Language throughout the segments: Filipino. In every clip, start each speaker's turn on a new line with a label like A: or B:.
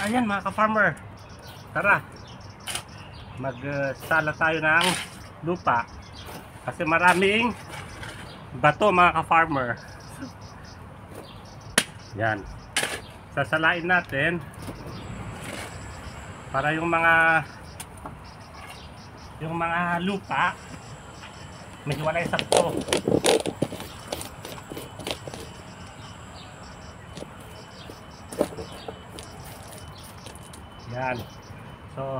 A: Ayan mga ka-farmer, tara magsala tayo ng lupa kasi maraming bato mga ka-farmer. Yan, sasalain natin para yung mga lupa maghiwalay sa to. Yan. So,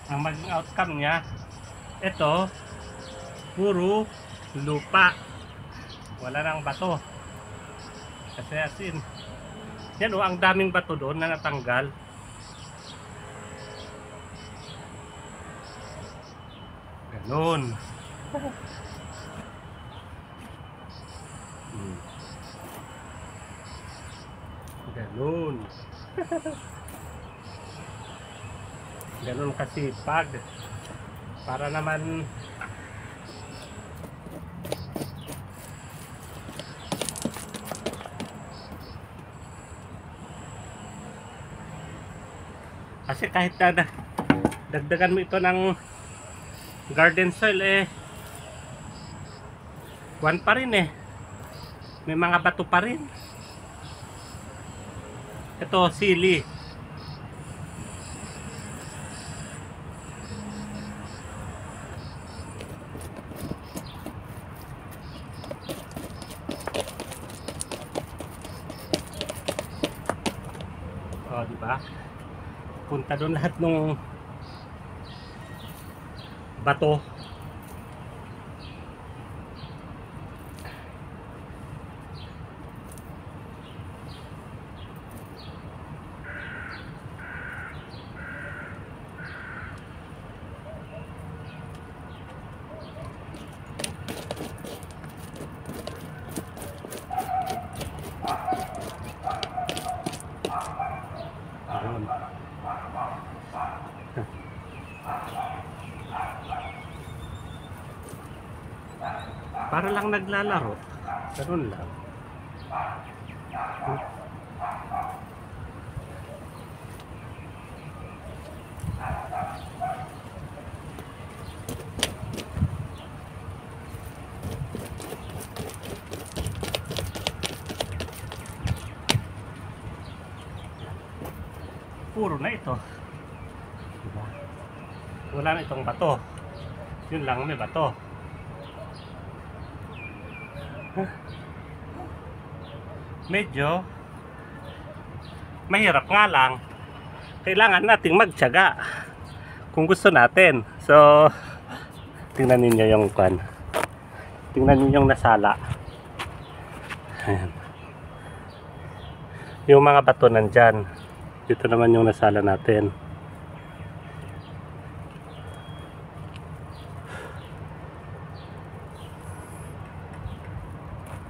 A: ang maging outcome niya, ito, puro lupa. Wala nang bato. Kasi asin. Yan o, ang daming bato doon na natanggal. Ganun. Ganun. Ganun kasipag para naman kasi kahit dagdagan mo ito ng garden soil kuwan pa rin may mga bato pa rin. Ito sili. Oh, di ba? Punta doon lahat ng bato. Para lang naglalaro. Ganun lang. Puro na ito. Diba? Wala na itong bato. Yun lang may bato. Medyo mahirap nga lang. Kailangan nating magtiyaga kung gusto natin. So, tingnan ninyo yung kwan. Tingnan ninyo yung nasala. Ayan. Yung mga bato nandyan. Dito naman yung nasala natin.